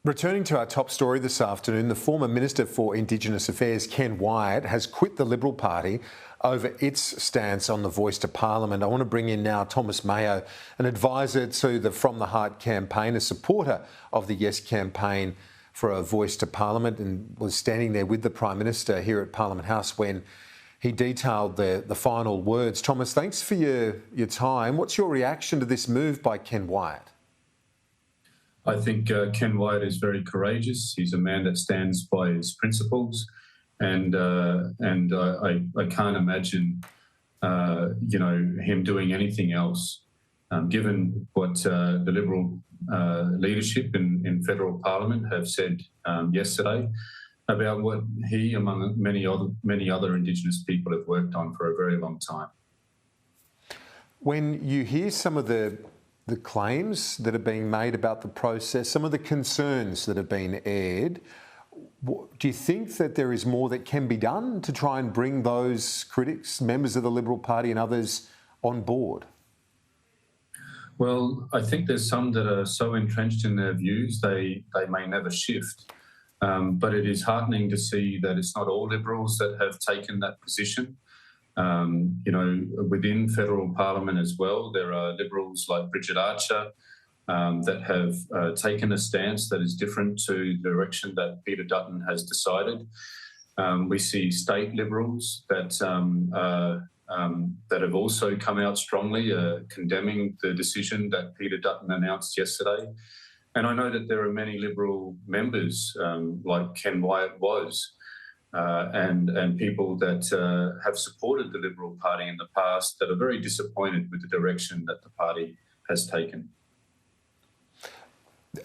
Returning to our top story this afternoon, the former Minister for Indigenous Affairs, Ken Wyatt, has quit the Liberal Party over its stance on the Voice to Parliament. I want to bring in now Thomas Mayo, an advisor to the From the Heart campaign, a supporter of the Yes campaign for a Voice to Parliament, and was standing there with the Prime Minister here at Parliament House when he detailed the final words. Thomas, thanks for your time. What's your reaction to this move by Ken Wyatt? I think Ken Wyatt is very courageous. He's a man that stands by his principles, and I can't imagine, him doing anything else, given what the Liberal leadership in federal Parliament have said yesterday about what he, among many other Indigenous people, have worked on for a very long time. When you hear some of the claims that are being made about the process, some of the concerns that have been aired, do you think that there is more that can be done to try and bring those critics, members of the Liberal Party and others, on board? Well, I think there's some that are so entrenched in their views they may never shift. But it is heartening to see that it's not all Liberals that have taken that position. Within federal Parliament as well, there are Liberals like Bridget Archer that have taken a stance that is different to the direction that Peter Dutton has decided. We see state Liberals that have also come out strongly condemning the decision that Peter Dutton announced yesterday. And I know that there are many Liberal members, like Ken Wyatt was, and people that have supported the Liberal Party in the past that are very disappointed with the direction that the party has taken.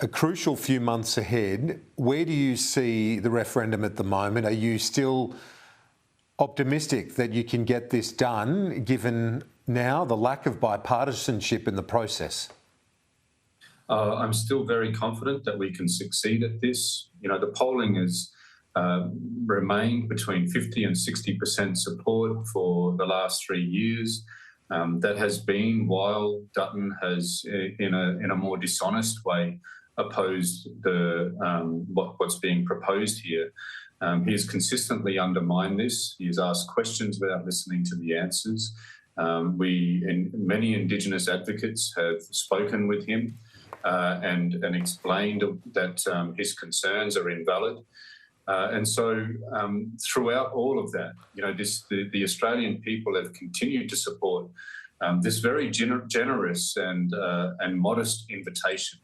A crucial few months ahead. Where do you see the referendum at the moment? Are you still optimistic that you can get this done, given now the lack of bipartisanship in the process? I'm still very confident that we can succeed at this. The polling has remained between 50 and 60% support for the last 3 years. That has been while Dutton has, in a more dishonest way, opposed what's being proposed here. He has consistently undermined this. He has asked questions without listening to the answers. Many Indigenous advocates have spoken with him and explained that his concerns are invalid. And so throughout all of that, the Australian people have continued to support this very generous and modest invitation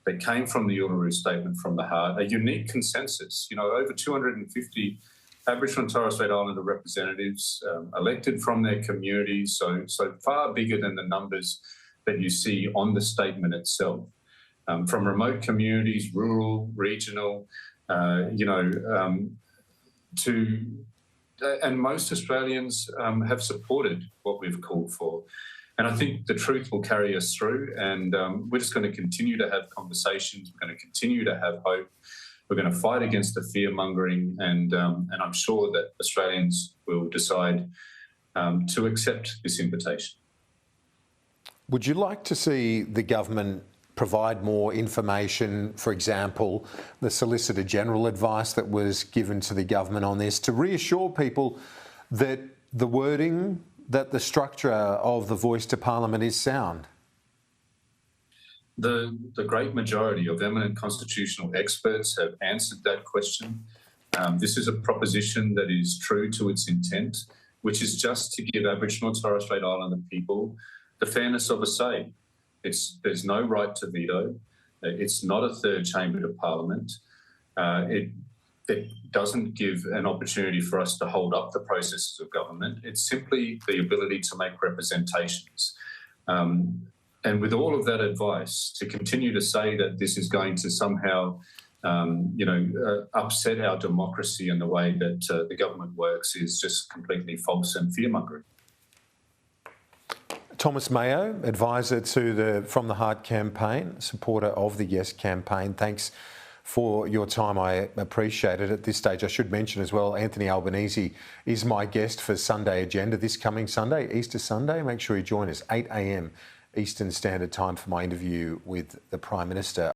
that came from the Uluru Statement from the Heart, a unique consensus. Over 250 Aboriginal and Torres Strait Islander representatives elected from their communities, so far bigger than the numbers that you see on the statement itself. From remote communities, rural, regional, and most Australians have supported what we've called for. And I think the truth will carry us through, and we're just going to continue to have conversations. We're going to continue to have hope. We're going to fight against the fear-mongering, and I'm sure that Australians will decide to accept this invitation. Would you like to see the government provide more information, for example, the Solicitor General advice that was given to the government on this, to reassure people that the wording, that the structure of the Voice to Parliament is sound? The great majority of eminent constitutional experts have answered that question. This is a proposition that is true to its intent, which is just to give Aboriginal and Torres Strait Islander people the fairness of a say. There's no right to veto. It's not a third chamber to Parliament. It doesn't give an opportunity for us to hold up the processes of government. It's simply the ability to make representations. And with all of that advice, to continue to say that this is going to somehow, upset our democracy and the way that the government works is just completely false and fear-mongering. Thomas Mayo, advisor to the From the Heart campaign, supporter of the Yes campaign. Thanks for your time. I appreciate it. At this stage, I should mention as well, Anthony Albanese is my guest for Sunday Agenda this coming Sunday, Easter Sunday. Make sure you join us, 8 a.m. Eastern Standard Time, for my interview with the Prime Minister.